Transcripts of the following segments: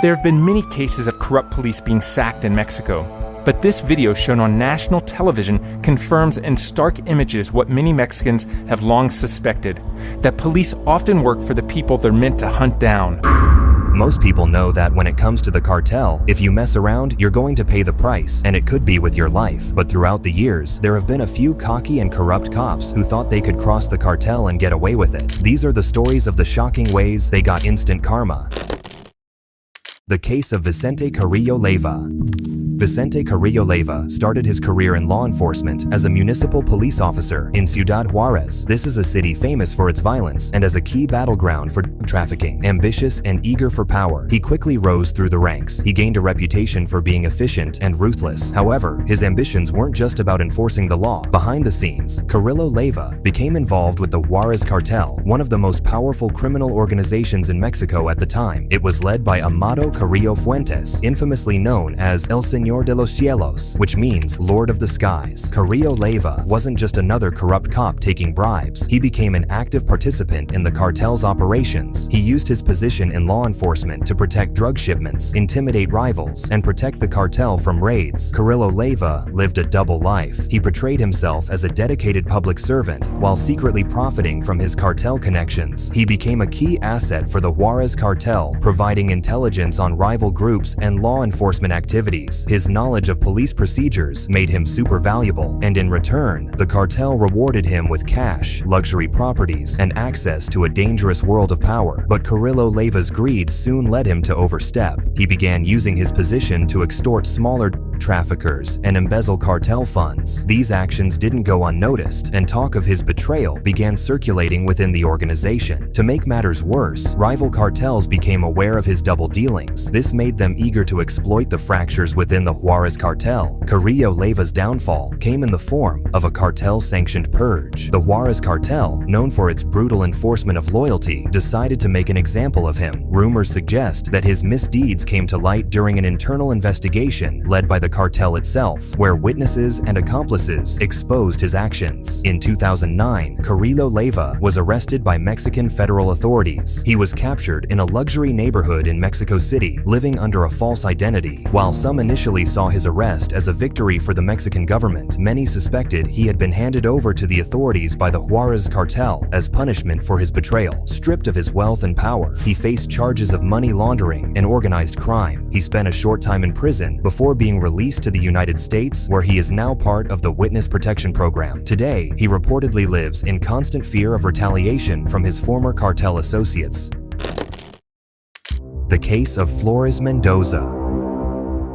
There have been many cases of corrupt police being sacked in Mexico, but this video shown on national television confirms in stark images what many Mexicans have long suspected, that police often work for the people they're meant to hunt down. Most people know that when it comes to the cartel, if you mess around, you're going to pay the price, and it could be with your life. But throughout the years, there have been a few cocky and corrupt cops who thought they could cross the cartel and get away with it. These are the stories of the shocking ways they got instant karma. The case of Vicente Carrillo Leyva. Vicente Carrillo Leyva started his career in law enforcement as a municipal police officer in Ciudad Juarez. This is a city famous for its violence and as a key battleground for drug trafficking. Ambitious and eager for power, he quickly rose through the ranks. He gained a reputation for being efficient and ruthless. However, his ambitions weren't just about enforcing the law. Behind the scenes, Carrillo Leyva became involved with the Juarez Cartel, one of the most powerful criminal organizations in Mexico at the time. It was led by Amado Carrillo Fuentes, infamously known as El Señor de los Cielos, which means Lord of the Skies. Carrillo Leyva wasn't just another corrupt cop taking bribes. He became an active participant in the cartel's operations. He used his position in law enforcement to protect drug shipments, intimidate rivals, and protect the cartel from raids. Carrillo Leyva lived a double life. He portrayed himself as a dedicated public servant while secretly profiting from his cartel connections. He became a key asset for the Juarez cartel, providing intelligence on rival groups and law enforcement activities. His knowledge of police procedures made him super valuable, and in return, the cartel rewarded him with cash, luxury properties, and access to a dangerous world of power. But Carrillo Leyva's greed soon led him to overstep. He began using his position to extort smaller traffickers and embezzle cartel funds. These actions didn't go unnoticed, and talk of his betrayal began circulating within the organization. To make matters worse, rival cartels became aware of his double dealings. This made them eager to exploit the fractures within the Juarez cartel. Carrillo Leyva's downfall came in the form of a cartel-sanctioned purge. The Juarez cartel, known for its brutal enforcement of loyalty, decided to make an example of him. Rumors suggest that his misdeeds came to light during an internal investigation led by the cartel itself, where witnesses and accomplices exposed his actions. In 2009, Carrillo Leyva was arrested by Mexican federal authorities. He was captured in a luxury neighborhood in Mexico City, living under a false identity. While some initially saw his arrest as a victory for the Mexican government, many suspected he had been handed over to the authorities by the Juarez cartel as punishment for his betrayal. Stripped of his wealth and power, he faced charges of money laundering and organized crime. He spent a short time in prison before being released to the United States, where he is now part of the Witness Protection Program. Today, he reportedly lives in constant fear of retaliation from his former cartel associates. The case of Flores Mendoza.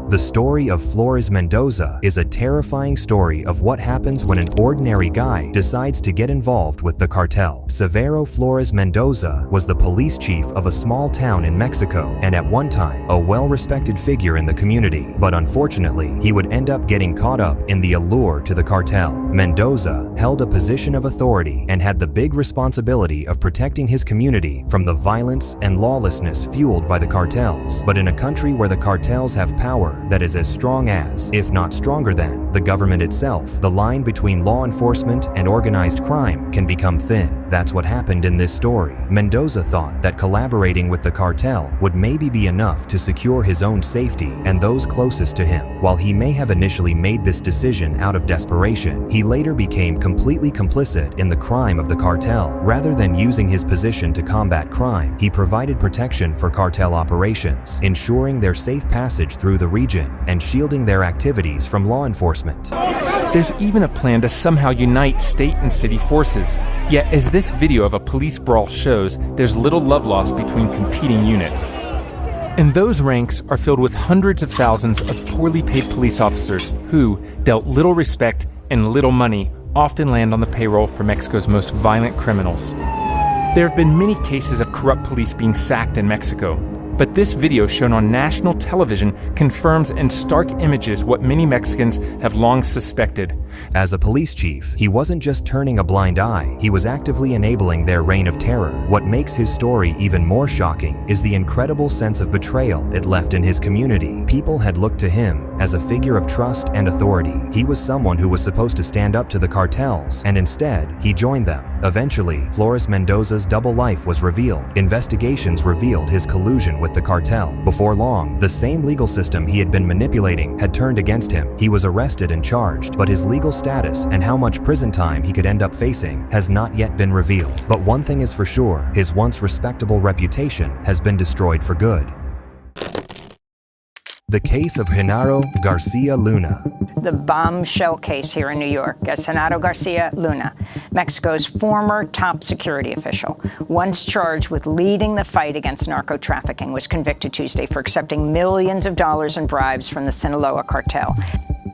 The story of Flores Mendoza is a terrifying story of what happens when an ordinary guy decides to get involved with the cartel. Severo Flores Mendoza was the police chief of a small town in Mexico and at one time a well-respected figure in the community. But unfortunately, he would end up getting caught up in the allure to the cartel. Mendoza held a position of authority and had the big responsibility of protecting his community from the violence and lawlessness fueled by the cartels. But in a country where the cartels have power that is as strong as, if not stronger than, the government itself, the line between law enforcement and organized crime can become thin. That's what happened in this story. Mendoza thought that collaborating with the cartel would maybe be enough to secure his own safety and those closest to him. While he may have initially made this decision out of desperation, he later became completely complicit in the crime of the cartel. Rather than using his position to combat crime, he provided protection for cartel operations, ensuring their safe passage through the region and shielding their activities from law enforcement. There's even a plan to somehow unite state and city forces. Yet, as this video of a police brawl shows, there's little love lost between competing units. And those ranks are filled with hundreds of thousands of poorly paid police officers who, dealt little respect and little money, often land on the payroll for Mexico's most violent criminals. There have been many cases of corrupt police being sacked in Mexico, but this video shown on national television confirms in stark images what many Mexicans have long suspected. As a police chief, he wasn't just turning a blind eye, he was actively enabling their reign of terror. What makes his story even more shocking is the incredible sense of betrayal it left in his community. People had looked to him as a figure of trust and authority. He was someone who was supposed to stand up to the cartels, and instead, he joined them. Eventually, Flores Mendoza's double life was revealed. Investigations revealed his collusion with the cartel. Before long, the same legal system he had been manipulating had turned against him. He was arrested and charged, but his legal status and how much prison time he could end up facing has not yet been revealed. But one thing is for sure, his once respectable reputation has been destroyed for good. The case of Hanaro Garcia Luna. The bombshell case here in New York as Hanaro Garcia Luna, Mexico's former top security official, once charged with leading the fight against narco-trafficking, was convicted Tuesday for accepting millions of dollars in bribes from the Sinaloa cartel.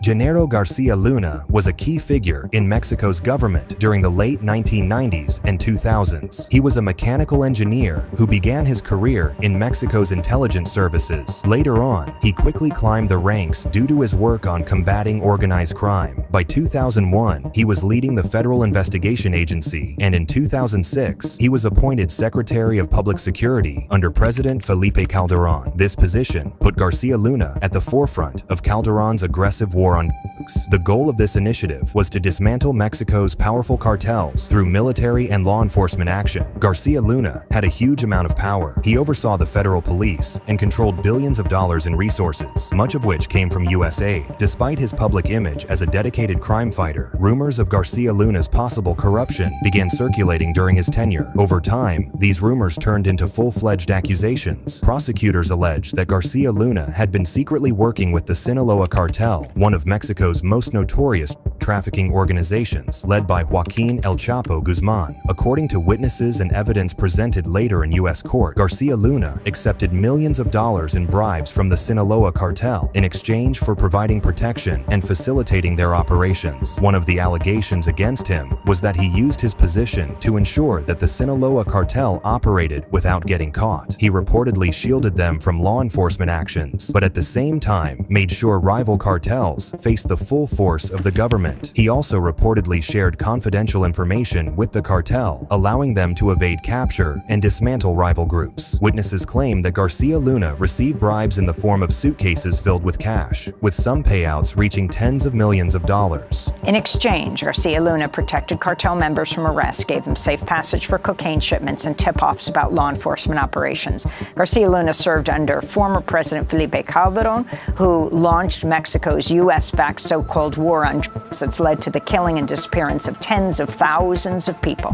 Hanaro Garcia Luna was a key figure in Mexico's government during the late 1990s and 2000s. He was a mechanical engineer who began his career in Mexico's intelligence services. Later on, he quickly climbed the ranks due to his work on combating organized crime. By 2001, he was leading the Federal Investigation Agency, and in 2006, he was appointed Secretary of Public Security under President Felipe Calderon. This position put Garcia Luna at the forefront of Calderon's aggressive war on drugs. The goal of this initiative was to dismantle Mexico's powerful cartels through military and law enforcement action. Garcia Luna had a huge amount of power. He oversaw the federal police and controlled billions of dollars in resources, much of which came from U.S. aid. Despite his public image as a dedicated crime fighter, rumors of Garcia Luna's possible corruption began circulating during his tenure. Over time, these rumors turned into full-fledged accusations. Prosecutors alleged that Garcia Luna had been secretly working with the Sinaloa cartel, one of Mexico's most notorious trafficking organizations, led by Joaquin El Chapo Guzman. According to witnesses and evidence presented later in U.S. court, Garcia Luna accepted millions of dollars in bribes from the Sinaloa cartel in exchange for providing protection and facilitating their operations. One of the allegations against him was that he used his position to ensure that the Sinaloa cartel operated without getting caught. He reportedly shielded them from law enforcement actions, but at the same time made sure rival cartels faced the full force of the government. He also reportedly shared confidential information with the cartel, allowing them to evade capture and dismantle rival groups. Witnesses claim that Garcia Luna received bribes in the form of suitcases filled with cash, with some payouts reaching tens of millions of dollars. In exchange, Garcia Luna protected cartel members from arrest, gave them safe passage for cocaine shipments, and tip-offs about law enforcement operations. Garcia Luna served under former President Felipe Calderon, who launched Mexico's U.S.-backed so-called war on drugs that's led to the killing and disappearance of tens of thousands of people.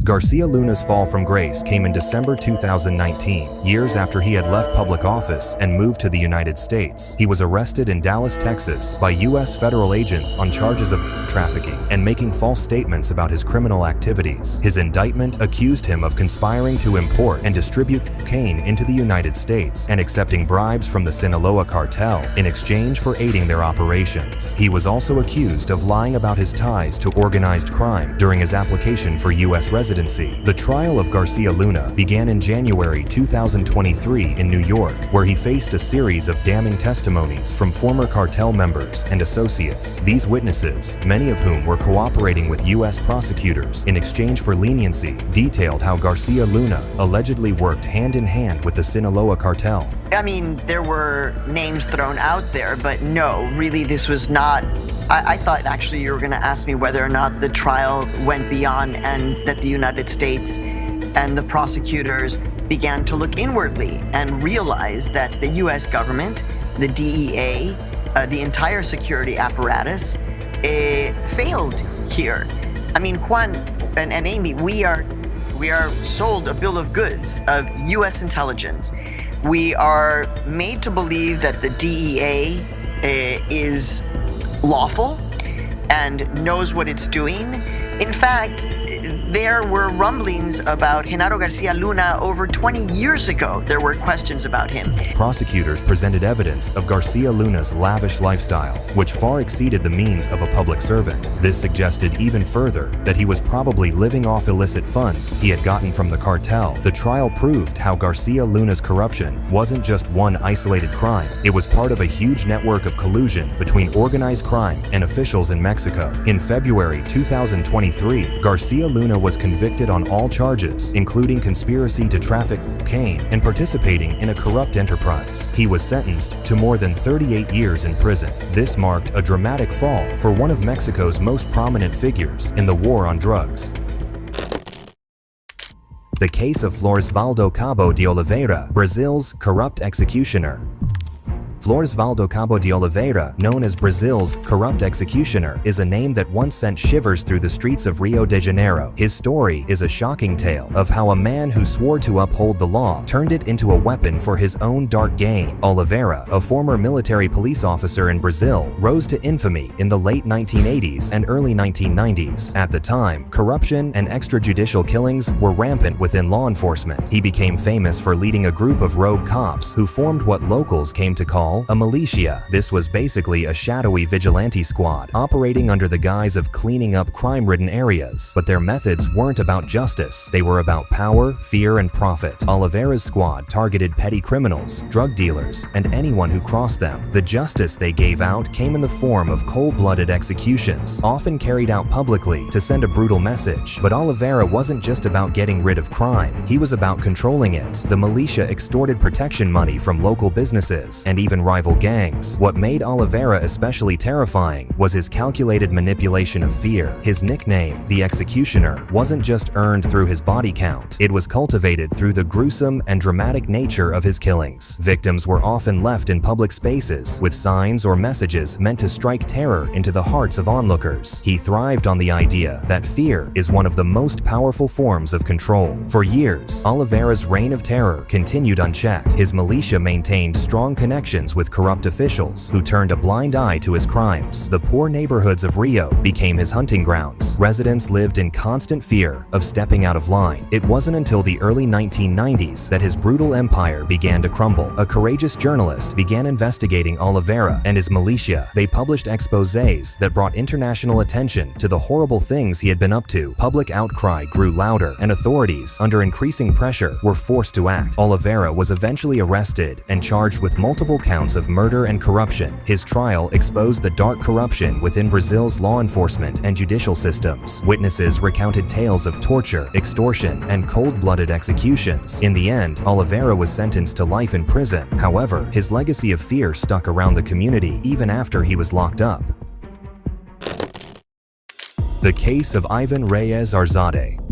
Garcia Luna's fall from grace came in December 2019, years after he had left public office and moved to the United States. He was arrested in Dallas, Texas by U.S. federal agents on charges of trafficking and making false statements about his criminal activities. His indictment accused him of conspiring to import and distribute cocaine into the United States and accepting bribes from the Sinaloa cartel in exchange for aiding their operations. He was also accused of lying about his ties to organized crime during his application for U.S. residency. The trial of Garcia Luna began in January 2023 in New York, where he faced a series of damning testimonies from former cartel members and associates. These witnesses, many of whom were cooperating with U.S. prosecutors in exchange for leniency, detailed how Garcia Luna allegedly worked hand-in-hand with the Sinaloa cartel. I mean, there were names thrown out there, but no, really this was not. I thought actually you were going to ask me whether or not the trial went beyond and that the United States and the prosecutors began to look inwardly and realize that the U.S. government, the DEA, the entire security apparatus failed here. I mean, Juan and Amy, we are sold a bill of goods of U.S. intelligence. We are made to believe that the DEA is lawful and knows what it's doing. In fact, there were rumblings about Hanaro Garcia Luna over 20 years ago. There were questions about him. Prosecutors presented evidence of Garcia Luna's lavish lifestyle, which far exceeded the means of a public servant. This suggested even further that he was probably living off illicit funds he had gotten from the cartel. The trial proved how Garcia Luna's corruption wasn't just one isolated crime. It was part of a huge network of collusion between organized crime and officials in Mexico. In February 2023, Garcia Luna was was convicted on all charges, including conspiracy to traffic cocaine and participating in a corrupt enterprise. He was sentenced to more than 38 years in prison. This marked a dramatic fall for one of Mexico's most prominent figures in the war on drugs. The case of Flores Cabo de Oliveira, Brazil's corrupt executioner. Flores Cabo de Oliveira, known as Brazil's corrupt executioner, is a name that once sent shivers through the streets of Rio de Janeiro. His story is a shocking tale of how a man who swore to uphold the law turned it into a weapon for his own dark gain. Oliveira, a former military police officer in Brazil, rose to infamy in the late 1980s and early 1990s. At the time, corruption and extrajudicial killings were rampant within law enforcement. He became famous for leading a group of rogue cops who formed what locals came to call a militia. This was basically a shadowy vigilante squad operating under the guise of cleaning up crime-ridden areas. But their methods weren't about justice. They were about power, fear, and profit. Oliveira's squad targeted petty criminals, drug dealers, and anyone who crossed them. The justice they gave out came in the form of cold-blooded executions, often carried out publicly to send a brutal message. But Oliveira wasn't just about getting rid of crime. He was about controlling it. The militia extorted protection money from local businesses and even rival gangs. What made Oliveira especially terrifying was his calculated manipulation of fear. His nickname, the Executioner, wasn't just earned through his body count. It was cultivated through the gruesome and dramatic nature of his killings. Victims were often left in public spaces with signs or messages meant to strike terror into the hearts of onlookers. He thrived on the idea that fear is one of the most powerful forms of control. For years, Oliveira's reign of terror continued unchecked. His militia maintained strong connections with corrupt officials who turned a blind eye to his crimes. The poor neighborhoods of Rio became his hunting grounds. Residents lived in constant fear of stepping out of line. It wasn't until the early 1990s that his brutal empire began to crumble. A courageous journalist began investigating Oliveira and his militia. They published exposés that brought international attention to the horrible things he had been up to. Public outcry grew louder, and authorities, under increasing pressure, were forced to act. Oliveira was eventually arrested and charged with multiple counts of murder and corruption. His trial exposed the dark corruption within Brazil's law enforcement and judicial systems. Witnesses recounted tales of torture, extortion, and cold-blooded executions. In the end, Oliveira was sentenced to life in prison. However, his legacy of fear stuck around the community even after he was locked up. The case of Ivan Reyes Arzate.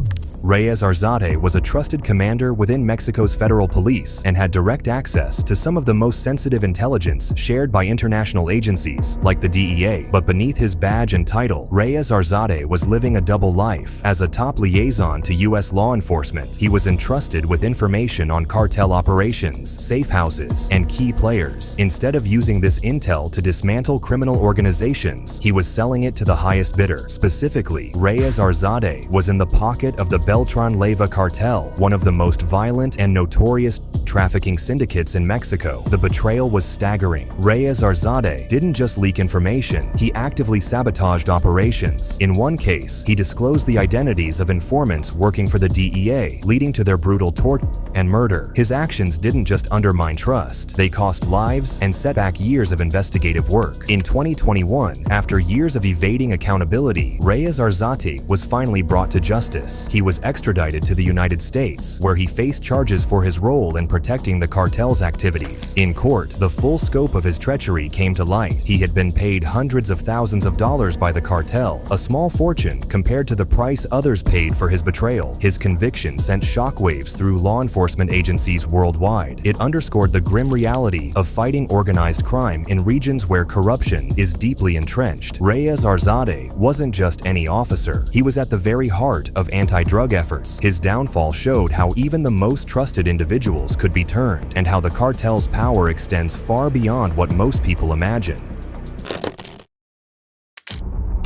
Reyes Arzate was a trusted commander within Mexico's federal police and had direct access to some of the most sensitive intelligence shared by international agencies like the DEA. But beneath his badge and title, Reyes Arzate was living a double life. As a top liaison to U.S. law enforcement, he was entrusted with information on cartel operations, safe houses, and key players. Instead of using this intel to dismantle criminal organizations, he was selling it to the highest bidder. Specifically, Reyes Arzate was in the pocket of the Beltran-Leyva cartel, one of the most violent and notorious trafficking syndicates in Mexico. The betrayal was staggering. Reyes Arzate didn't just leak information, he actively sabotaged operations. In one case, he disclosed the identities of informants working for the DEA, leading to their brutal torture and murder. His actions didn't just undermine trust, they cost lives and set back years of investigative work. In 2021, after years of evading accountability, Reyes Arzate was finally brought to justice. He was extradited to the United States, where he faced charges for his role in protecting the cartel's activities. In court, the full scope of his treachery came to light. He had been paid hundreds of thousands of dollars by the cartel, a small fortune compared to the price others paid for his betrayal. His conviction sent shockwaves through law enforcement agencies worldwide. It underscored the grim reality of fighting organized crime in regions where corruption is deeply entrenched. Reyes Arzate wasn't just any officer. He was at the very heart of anti-drug efforts. His downfall showed how even the most trusted individuals could be turned, and how the cartel's power extends far beyond what most people imagine.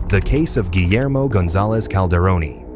The case of Guillermo Gonzalez Calderon.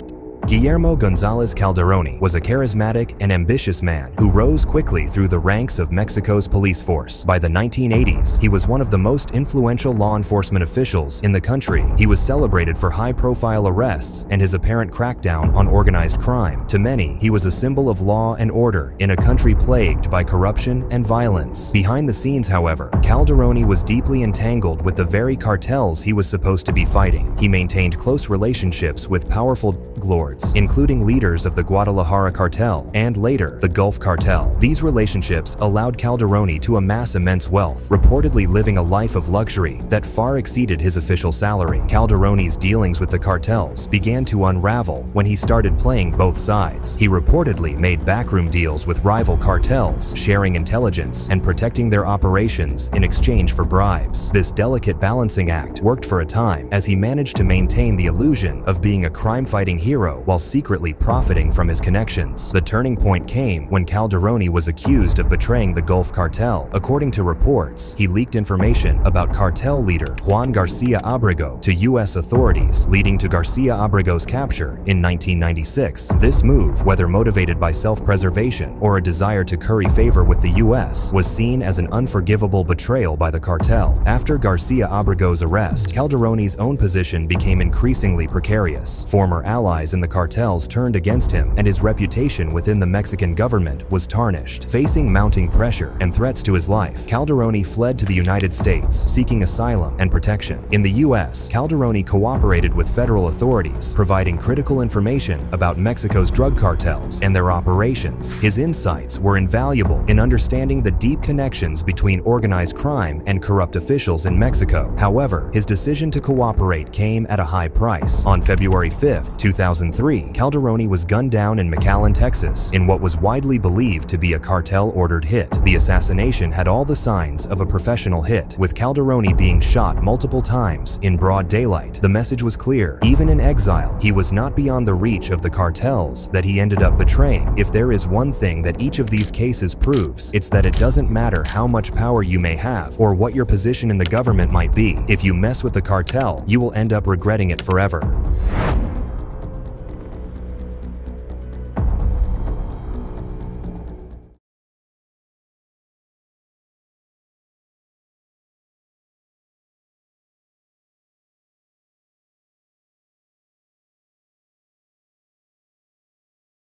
Guillermo Gonzalez Calderon was a charismatic and ambitious man who rose quickly through the ranks of Mexico's police force. By the 1980s, he was one of the most influential law enforcement officials in the country. He was celebrated for high-profile arrests and his apparent crackdown on organized crime. To many, he was a symbol of law and order in a country plagued by corruption and violence. Behind the scenes, however, Calderon was deeply entangled with the very cartels he was supposed to be fighting. He maintained close relationships with powerful lords lords, including leaders of the Guadalajara Cartel and later the Gulf Cartel. These relationships allowed Calderon to amass immense wealth, reportedly living a life of luxury that far exceeded his official salary. Calderon's dealings with the cartels began to unravel when he started playing both sides. He reportedly made backroom deals with rival cartels, sharing intelligence and protecting their operations in exchange for bribes. This delicate balancing act worked for a time, as he managed to maintain the illusion of being a crime-fighting hero while secretly profiting from his connections. The turning point came when Calderon was accused of betraying the Gulf Cartel. According to reports, he leaked information about cartel leader Juan Garcia Abrego to U.S. authorities, leading to Garcia Abrego's capture in 1996. This move, whether motivated by self-preservation or a desire to curry favor with the U.S., was seen as an unforgivable betrayal by the cartel. After Garcia Abrego's arrest, Calderon's own position became increasingly precarious. Former allies in the cartels turned against him, and his reputation within the Mexican government was tarnished. Facing mounting pressure and threats to his life, Calderon fled to the United States, seeking asylum and protection. In the U.S., Calderon cooperated with federal authorities, providing critical information about Mexico's drug cartels and their operations. His insights were invaluable in understanding the deep connections between organized crime and corrupt officials in Mexico. However, his decision to cooperate came at a high price. On February 5, 2003, Calderon was gunned down in McAllen, Texas, in what was widely believed to be a cartel-ordered hit. The assassination had all the signs of a professional hit, with Calderon being shot multiple times in broad daylight. The message was clear: even in exile, he was not beyond the reach of the cartels that he ended up betraying. If there is one thing that each of these cases proves, it's that it doesn't matter how much power you may have or what your position in the government might be. If you mess with the cartel, you will end up regretting it forever.